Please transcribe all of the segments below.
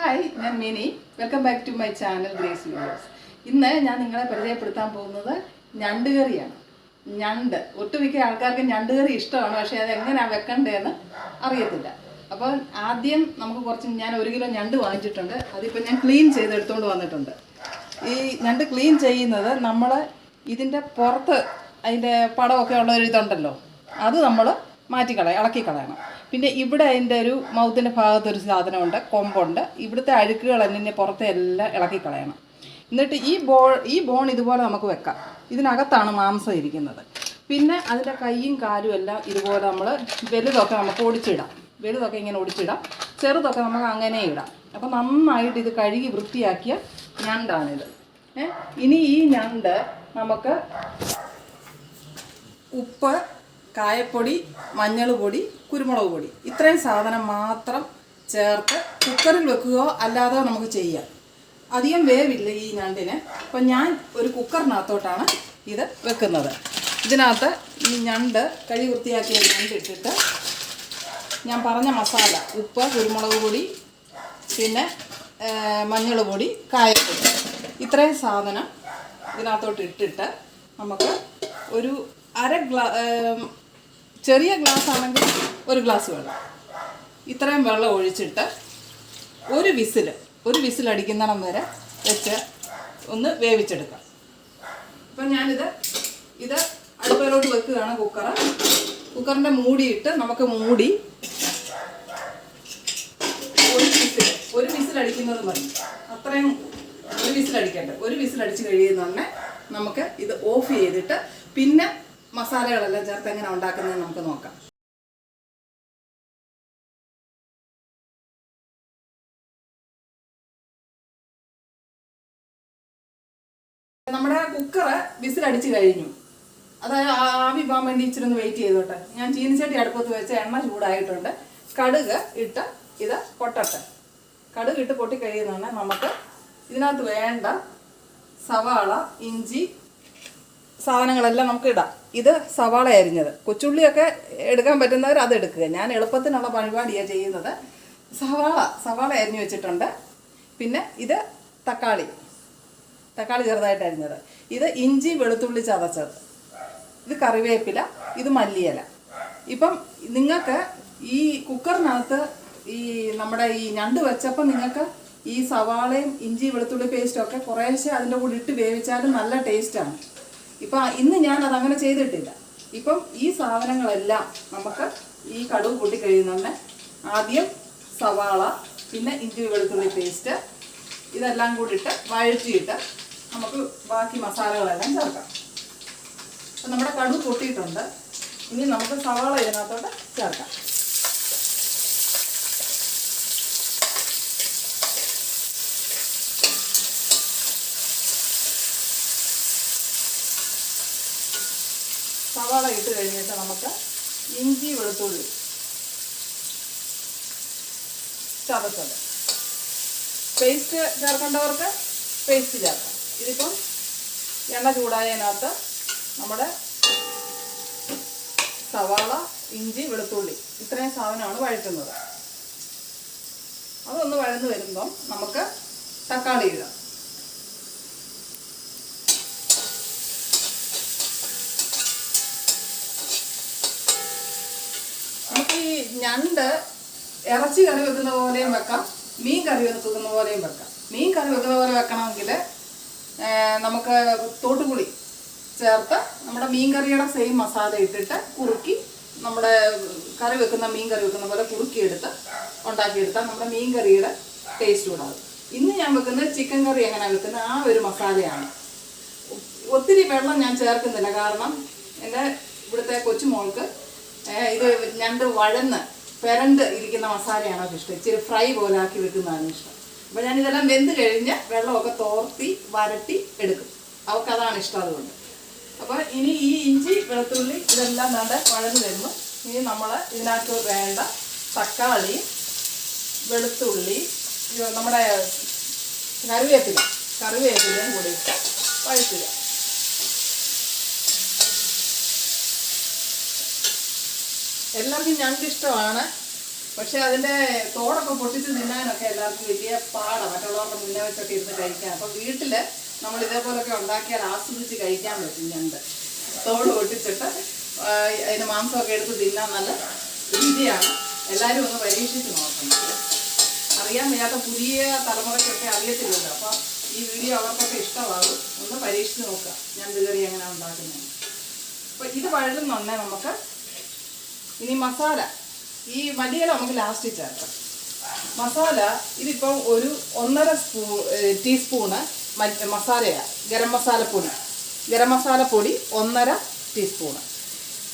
Hi, ഞാൻ Mini. Welcome back to my channel Grace videos. ഇന്ന് ഞാൻ നിങ്ങളെ പരിചയപ്പെടുത്താൻ പോകുന്നത് ഞണ്ട് കറിയാണ്. ഞണ്ട് ഒട്ടുമിക്ക ആൾക്കാർക്ക് ഞണ്ട് കറി ഇഷ്ടമാണ്, പക്ഷേ അത് എങ്ങനെയാണ് വെക്കണ്ടതെന്ന് അറിയത്തില്ല. അപ്പോൾ ആദ്യം നമുക്ക് ഞാൻ 1 കിലോ ഞണ്ട് വാങ്ങിച്ചിട്ടുണ്ട്. അതിപ്പോൾ ഞാൻ ക്ലീൻ ചെയ്തെടുത്തുകൊണ്ട് വന്നിട്ടുണ്ട്. ഈ ഞണ്ട് ക്ലീൻ ചെയ്യുന്നത് നമ്മൾ ഇതിൻ്റെ പുറത്ത് അതിൻ്റെ പടമൊക്കെ ഉള്ള ഒരു ഇതുണ്ടല്ലോ, അത് നമ്മൾ ഇളക്കി കളയണം. പിന്നെ ഇവിടെ അതിൻ്റെ ഒരു മൗത്തിൻ്റെ ഭാഗത്തൊരു സാധനമുണ്ട്, കൊമ്പുണ്ട്. ഇവിടുത്തെ അഴുക്കുകൾ തന്നെ പുറത്തെ എല്ലാം ഇളക്കി കളയണം. എന്നിട്ട് ഈ ബോൺ ഇതുപോലെ നമുക്ക് വെക്കാം. ഇതിനകത്താണ് മാംസം ഇരിക്കുന്നത്. പിന്നെ അതിൻ്റെ കൈയും കാലും എല്ലാം ഇതുപോലെ നമ്മൾ വലുതൊക്കെ നമുക്ക് ഒടിച്ചിടാം. വലുതൊക്കെ ഇങ്ങനെ ഒടിച്ചിടാം, ചെറുതൊക്കെ നമുക്ക് അങ്ങനെ ഇടാം. അപ്പോൾ നന്നായിട്ട് ഇത് കഴുകി വൃത്തിയാക്കിയ ഞണ്ടാണിത്. ഇനി ഈ ഞണ്ട് നമുക്ക് ഉപ്പ്, കായപ്പൊടി, മഞ്ഞൾ പൊടി, കുരുമുളക് പൊടി, ഇത്രയും സാധനം മാത്രം ചേർത്ത് കുക്കറിൽ വെക്കുകയോ അല്ലാതെ നമുക്ക് ചെയ്യാം. അധികം വേവില്ല ഈ ഞണ്ടിന്. അപ്പം ഞാൻ ഒരു കുക്കറിനകത്തോട്ടാണ് ഇത് വെക്കുന്നത്. ഇതിനകത്ത് ഈ ഞണ്ട് കഴുകി വൃത്തിയാക്കിയ ഞണ്ട് ഇട്ടിട്ട് ഞാൻ പറഞ്ഞ മസാല, ഉപ്പ്, കുരുമുളക് പൊടി, പിന്നെ മഞ്ഞൾ പൊടി, കായപ്പൊടി, ഇത്രയും സാധനം ഇതിനകത്തോട്ട് ഇട്ടിട്ട് നമുക്ക് ഒരു ചെറിയ ഗ്ലാസ് ആണെങ്കിൽ 1 ഗ്ലാസ് വെള്ളം, ഇത്രയും വെള്ളം ഒഴിച്ചിട്ട് ഒരു വിസിൽ അടിക്കുന്നിടം വരെ വെച്ച് ഒന്ന് വേവിച്ചെടുക്കാം. അപ്പം ഞാനിത് അടുപ്പിലോട്ട് വെക്കുകയാണ്. കുക്കറിൻ്റെ മൂടിയിട്ട് നമുക്ക് മൂടി ഒരു വിസിൽ അടിക്കുന്നത് മതി. അത്രയും ഒരു വിസിൽ അടിക്കട്ടെ. ഒരു വിസിൽ അടിച്ച് കഴിയുന്ന തന്നെ നമുക്ക് ഇത് ഓഫ് ചെയ്തിട്ട് പിന്നെ മസാലകളെല്ലാം ചേർത്ത് എങ്ങനെ ഉണ്ടാക്കുന്നത് നമുക്ക് നോക്കാം. നമ്മുടെ കുക്കറ് വിസിലടിച്ച് കഴിഞ്ഞു. അതായത് ആവി പോകാൻ വേണ്ടി ഇച്ചിരി ഒന്ന് വെയിറ്റ് ചെയ്തോട്ടെ. ഞാൻ ചീനിച്ചട്ടി അടുപ്പത്ത് വെച്ച് എണ്ണ ചൂടായിട്ടുണ്ട്. കടുക് ഇട്ട് ഇത് പൊട്ടട്ടെ. കടുക് ഇട്ട് പൊട്ടി കഴിയുന്നതാണ് നമുക്ക് ഇതിനകത്ത് വേണ്ട സവാള, ഇഞ്ചി സാധനങ്ങളെല്ലാം നമുക്ക് ഇടാം. ഇത് സവാള അരിഞ്ഞത്, കൊച്ചുള്ളിയൊക്കെ എടുക്കാൻ പറ്റുന്നവർ അത് എടുക്കുക. ഞാൻ എളുപ്പത്തിനുള്ള പരിപാടിയാണ് ചെയ്യുന്നത്. സവാള അരിഞ്ഞു വെച്ചിട്ടുണ്ട്. പിന്നെ ഇത് തക്കാളി ചെറുതായിട്ട് അരിഞ്ഞത്, ഇത് ഇഞ്ചി വെളുത്തുള്ളി ചതച്ചത്, ഇത് കറിവേപ്പില, ഇത് മല്ലിയില. ഇപ്പം നിങ്ങൾക്ക് ഈ കുക്കറിനകത്ത് നമ്മുടെ ഈ ഞണ്ട് വെച്ചപ്പോൾ നിങ്ങൾക്ക് ഈ സവാളയും ഇഞ്ചി വെളുത്തുള്ളി പേസ്റ്റും ഒക്കെ കുറേശ്ശെ അതിൻ്റെ കൂടെ ഇട്ട് വേവിച്ചാലും നല്ല ടേസ്റ്റാണ്. ഇപ്പം ഇന്ന് ഞാൻ അതങ്ങനെ ചെയ്തിട്ടില്ല. ഇപ്പം ഈ സാധനങ്ങളെല്ലാം നമുക്ക് ഈ കടുക് പൊട്ടിക്കഴിയുന്നുണ്ട്. ആദ്യം സവാള, പിന്നെ ഇഞ്ചി വെളുത്തുള്ളി പേസ്റ്റ്, ഇതെല്ലാം കൂടി ഇട്ട് വഴറ്റിയിട്ട് നമുക്ക് ബാക്കി മസാലകളെല്ലാം ചേർക്കാം. അപ്പം നമ്മുടെ കടുക് പൊട്ടിയിട്ടുണ്ട്. ഇനി നമുക്ക് സവാള ഇതിനകത്തോട്ട് ചേർക്കാം. സവാള ഇട്ട് കഴിഞ്ഞിട്ട് നമുക്ക് ഇഞ്ചി വെളുത്തുള്ളി ചതച്ചത് പേസ്റ്റ് ചേർക്കേണ്ടവർക്ക് പേസ്റ്റ് ചേർക്കാം. ഇതിപ്പം എണ്ണ ചൂടായതിനകത്ത് നമ്മുടെ സവാള, ഇഞ്ചി, വെളുത്തുള്ളി ഇത്രയും സാധനമാണ് വഴറ്റുന്നത്. അതൊന്ന് വഴന്ന് വരുമ്പം നമുക്ക് തക്കാളി ഇടാം. ഈ ഞണ്ട് ഇറച്ചി കറി വെക്കുന്ന പോലെയും വെക്കാം, മീൻ കറി വെക്കുന്ന പോലെയും വെക്കാം. മീൻ കറി വെക്കുന്ന പോലെ വെക്കണമെങ്കിൽ നമുക്ക് തോട്ടുപുളി ചേർത്ത് നമ്മുടെ മീൻ കറിയുടെ സെയിം മസാല ഇട്ടിട്ട് കുറുക്കി നമ്മുടെ മീൻ കറി വെക്കുന്ന പോലെ കുറുക്കിയെടുത്ത് ഉണ്ടാക്കിയെടുത്താൽ നമ്മുടെ മീൻ കറിയുടെ ടേസ്റ്റ് കൂടാതെ. ഇന്ന് ഞാൻ വെക്കുന്നത് ചിക്കൻ കറി എങ്ങനെയാണ് വെക്കുന്നത് ആ ഒരു മസാലയാണ്. ഒത്തിരി വെള്ളം ഞാൻ ചേർക്കുന്നില്ല, കാരണം എൻ്റെ ഇവിടുത്തെ കൊച്ചുമോൾക്ക് ഇത് ഞണ്ട് പെരണ്ട് ഇരിക്കുന്ന മസാലയാണോ ഇഷ്ടം, ഇച്ചിരി ഫ്രൈ പോലെ ആക്കി വെക്കുന്നതാണ് ഇഷ്ടം. അപ്പോൾ ഞാനിതെല്ലാം വെന്ത് കഴിഞ്ഞ് വെള്ളമൊക്കെ തോർത്തി വരട്ടി എടുക്കും. അവർക്കതാണ് ഇഷ്ടം. അതുകൊണ്ട് അപ്പോൾ ഇനി ഈ ഇഞ്ചി വെളുത്തുള്ളി ഇതെല്ലാം വഴന്ന് വരുന്നു. ഇനി നമ്മൾ ഇതിനകത്ത് വേണ്ട തക്കാളി, വെളുത്തുള്ളി, നമ്മുടെ കറിവേപ്പിലയും കൂടി ഇട്ട് വഴറ്റുക. എല്ലാവർക്കും ഞണ്ട് ഇഷ്ടമാണ്, പക്ഷെ അതിൻ്റെ തോടൊക്കെ പൊട്ടിച്ച് തിന്നാനൊക്കെ എല്ലാവർക്കും വലിയ പാടാണ്, മറ്റുള്ളവരുടെ മുന്നേ വെച്ചൊക്കെ ഇരുന്ന് കഴിക്കാൻ. അപ്പം വീട്ടിൽ നമ്മൾ ഇതേപോലൊക്കെ ഉണ്ടാക്കിയാൽ ആസ്വദിച്ച് കഴിക്കാൻ പറ്റും. ഞണ്ട് തോട് പൊട്ടിച്ചിട്ട് അതിന് മാംസമൊക്കെ എടുത്ത് തിന്നാൻ നല്ല രുചിയാണ്. എല്ലാവരും ഒന്ന് പരീക്ഷിച്ച് നോക്കണം. അറിയാൻ വയ്യാത്ത പുതിയ തലമുറയ്ക്കൊക്കെ അറിയത്തില്ലല്ലോ. അപ്പം ഈ വീഡിയോ അവർക്കൊക്കെ ഇഷ്ടമാകും. ഒന്ന് പരീക്ഷിച്ച് നോക്കുക ഞണ്ട് കറി എങ്ങനെ ഉണ്ടാക്കുന്നത്. അപ്പോൾ ഇത് വഴലുന്നുണ്ടേ നമുക്ക് ഇനി മസാല, ഈ മല്ലിയില നമുക്ക് ലാസ്റ്റ് ചേർക്കാം. മസാല ഇതിപ്പം ഒരു 1.5 ടീസ്പൂണ് മസാലയാണ്. ഗരം മസാലപ്പൊടി 1.5 ടീസ്പൂണ്.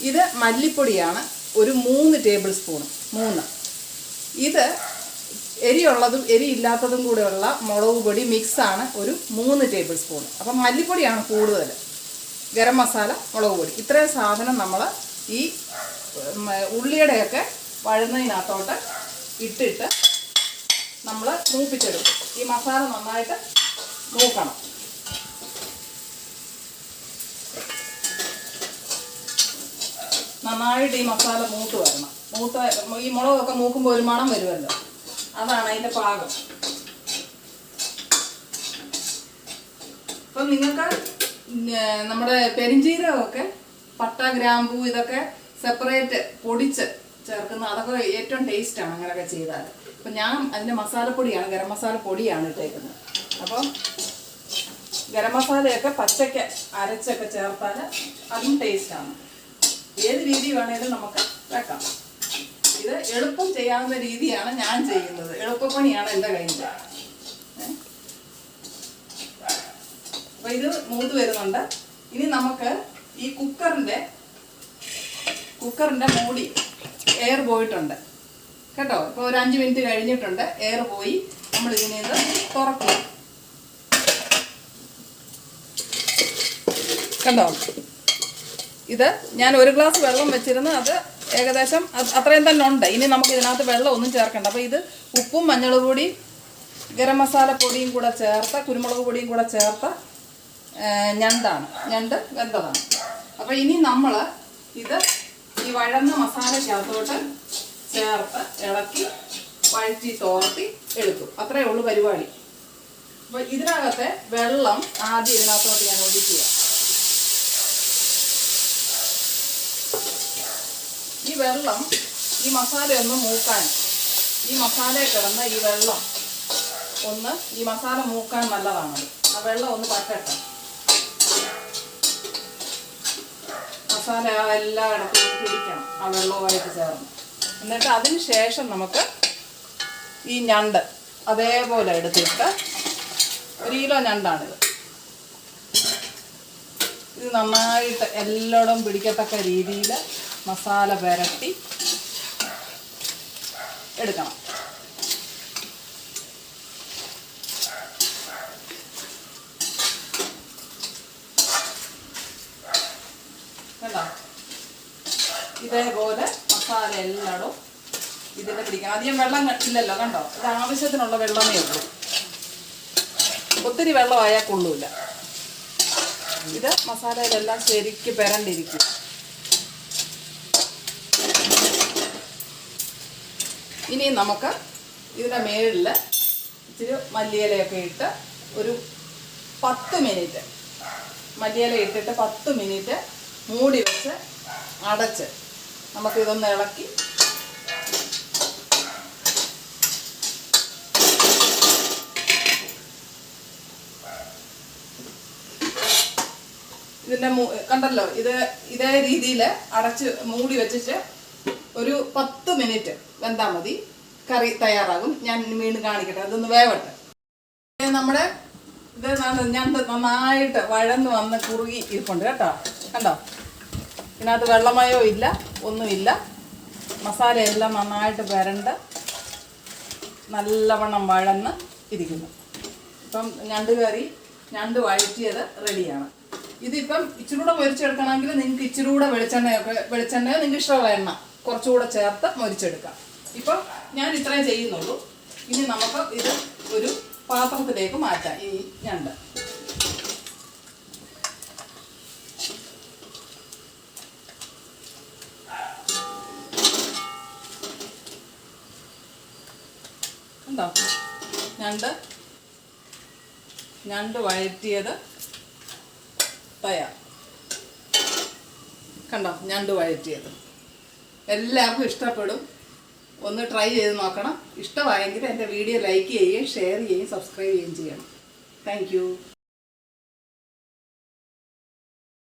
ഇത് മല്ലിപ്പൊടിയാണ് ഒരു 3 ടേബിൾ സ്പൂണ്. ഇത് എരിയുള്ളതും എരിയില്ലാത്തതും കൂടെയുള്ള മുളക് പൊടി മിക്സാണ് ഒരു 3 ടേബിൾ സ്പൂൺ. അപ്പം മല്ലിപ്പൊടിയാണ് കൂടുതൽ, ഗരം മസാല, മുളക് പൊടി. ഇത്രയും സാധനം നമ്മൾ ഈ ഉള്ളിയുടെയൊക്കെ വഴുന്നതിനകത്തോട്ട് ഇട്ടിട്ട് നമ്മൾ മൂപ്പിച്ചെടുക്കും. ഈ മസാല നന്നായിട്ട് മൂക്കണം. നന്നായിട്ട് ഈ മസാല മൂത്ത് വരണം. ഈ മുളകൊക്കെ മൂക്കുമ്പോൾ ഒരു മണം വരുമല്ലോ, അതാണ് അതിൻ്റെ പാകം. അപ്പം നിങ്ങൾക്ക് നമ്മുടെ പെരിഞ്ചീരകമൊക്കെ പട്ട, ഗ്രാമ്പൂ ഇതൊക്കെ സെപ്പറേറ്റ് പൊടിച്ച് ചേർക്കുന്ന അതൊക്കെ ഏറ്റവും ടേസ്റ്റാണ് അങ്ങനെയൊക്കെ ചെയ്താൽ. അപ്പം ഞാൻ അതിൻ്റെ മസാലപ്പൊടിയാണ്, ഗരം മസാല പൊടിയാണ് ഇട്ടേക്കുന്നത്. അപ്പം ഗരം മസാലയൊക്കെ പച്ചയ്ക്ക് അരച്ചൊക്കെ ചേർത്താൽ അതും ടേസ്റ്റാണ്. ഏത് രീതി വേണേലും നമുക്ക് വെക്കാം. ഇത് എളുപ്പം ചെയ്യാവുന്ന രീതിയാണ് ഞാൻ ചെയ്യുന്നത്. എളുപ്പപ്പണിയാണ് എൻ്റെ കയ്യിൽ. അപ്പോൾ ഇത് മൂത്ത് വരുന്നുണ്ട്. ഇനി നമുക്ക് ഈ കുക്കറിൻ്റെ മൂടി എയർ പോയിട്ടുണ്ട് കേട്ടോ. ഇപ്പോൾ ഒരു 5 മിനിറ്റ് കഴിഞ്ഞിട്ടുണ്ട്, എയർ പോയി. നമ്മൾ ഇതിനെ തുറക്കുക. കണ്ടോ, ഇത് ഞാൻ 1 ഗ്ലാസ് വെള്ളം വെച്ചിരുന്നു. അത് ഏകദേശം അത്രയും തന്നെ ഉണ്ട്. ഇനി നമുക്ക് ഇതിനകത്ത് വെള്ളം ഒന്നും ചേർക്കണ്ട. അപ്പോൾ ഇത് ഉപ്പും മഞ്ഞൾ പൊടി, ഗരം മസാല പൊടിയും കൂടെ ചേർത്ത, കുരുമുളക് പൊടിയും കൂടെ ചേർത്ത ഞണ്ട് വെന്തതാണ്. അപ്പോൾ ഇനി നമ്മൾ ഇത് ഈ വഴന്ന മസാലയ്ക്കകത്തോട്ട് ചേർത്ത് ഇളക്കി വഴറ്റി തോർത്തി എടുക്കും. അത്രയേ ഉള്ളൂ പരിപാടി. അപ്പോൾ ഇതിനകത്തെ വെള്ളം ആദ്യം ഇതിനകത്തോട്ട് ഞാൻ ഒഴിക്കുക. ഈ വെള്ളം ഈ മസാലയൊന്ന് മൂക്കാൻ, ഈ മസാലയിൽ കിടന്ന് ഈ വെള്ളം ഈ മസാല മൂക്കാൻ നല്ലതാണത്. ആ വെള്ളം ഒന്ന് പറ്റട്ടെ. മസാല എല്ലായിടത്തും പിടിക്കണം, ആ വെള്ളവുമായിട്ട് ചേർന്ന്. എന്നിട്ട് അതിന് ശേഷം നമുക്ക് ഈ ഞണ്ട് അതേപോലെ എടുത്തിട്ട് 1 കിലോ ഞണ്ടാണിത്. ഇത് നന്നായിട്ട് എല്ലായിടവും പിടിക്കത്തക്ക രീതിയിൽ മസാല പുരട്ടി എടുക്കണം. കണ്ടോ, ഇതേപോലെ മസാല എല്ലായിടവും ഇതിൽ പിടിക്കണം. അധികം വെള്ളം ഇല്ലല്ലോ, കണ്ടോ. ഇത് ആവശ്യത്തിനുള്ള വെള്ളമേ ഉള്ളൂ, ഒത്തിരി വെള്ളമായാൽ കൊള്ളൂല. ഇത് മസാലയിലെല്ലാം ശരിക്ക് പുരണ്ടിരിക്കും. ഇനി നമുക്ക് ഇതിൻ്റെ മേളിൽ ഇച്ചിരി മല്ലിയിലയൊക്കെ ഇട്ട് ഒരു 10 മിനിറ്റ്, മല്ലിയില ഇട്ടിട്ട് 10 മിനിറ്റ് മൂടി വെച്ച് അടച്ച് നമുക്കിതൊന്ന് ഇളക്കി ഇതിൻ്റെ കണ്ടല്ലോ, ഇതേ രീതിയിൽ അടച്ച് മൂടി വെച്ചിട്ട് ഒരു 10 മിനിറ്റ് വെന്താൽ മതി. കറി തയ്യാറാകും. ഞാൻ വീണ്ടും കാണിക്കട്ടെ, അതൊന്ന് വേവട്ടെ. നമ്മുടെ ഇത് ഞണ്ട് നന്നായിട്ട് വഴന്ന് വന്ന് കുറുകി ഇരിപ്പുണ്ട് കേട്ടോ. കണ്ടോ, ഇതിനകത്ത് വെള്ളമയോ ഇല്ല, ഒന്നുമില്ല. മസാലയെല്ലാം നന്നായിട്ട് പുരണ്ട് നല്ലവണ്ണം വഴന്ന് ഇരിക്കുന്നു. ഇപ്പം ഞണ്ട് വഴറ്റിയത് റെഡിയാണ്. ഇതിപ്പം ഇച്ചിരി കൂടെ മൊരിച്ചെടുക്കണമെങ്കിൽ നിങ്ങൾക്ക് ഇച്ചിരി കൂടെ വെളിച്ചെണ്ണയോ നിങ്ങൾക്ക് ഇഷ്ടമുള്ള എണ്ണ കുറച്ചുകൂടെ ചേർത്ത് മൊരിച്ചെടുക്കാം. ഇപ്പം ഞാൻ ഇത്രയും ചെയ്യുന്നുള്ളൂ. ഇനി നമുക്ക് ഇത് ഒരു പാത്രത്തിലേക്ക് മാറ്റാം. ഈ ഞണ്ട് ഉണ്ടോ ഞണ്ട് വഴറ്റിയത് തയ്യാർ. കണ്ടോ ഞണ്ട് വഴറ്റിയത് എല്ലാവർക്കും ഇഷ്ടപ്പെടും. ഒന്ന് ട്രൈ ചെയ്ത് നോക്കണം. ഇഷ്ടമായെങ്കിൽ എൻ്റെ വീഡിയോ ലൈക്ക് ചെയ്യുകയും ഷെയർ ചെയ്യുകയും സബ്സ്ക്രൈബ് ചെയ്യുകയും ചെയ്യണം. താങ്ക്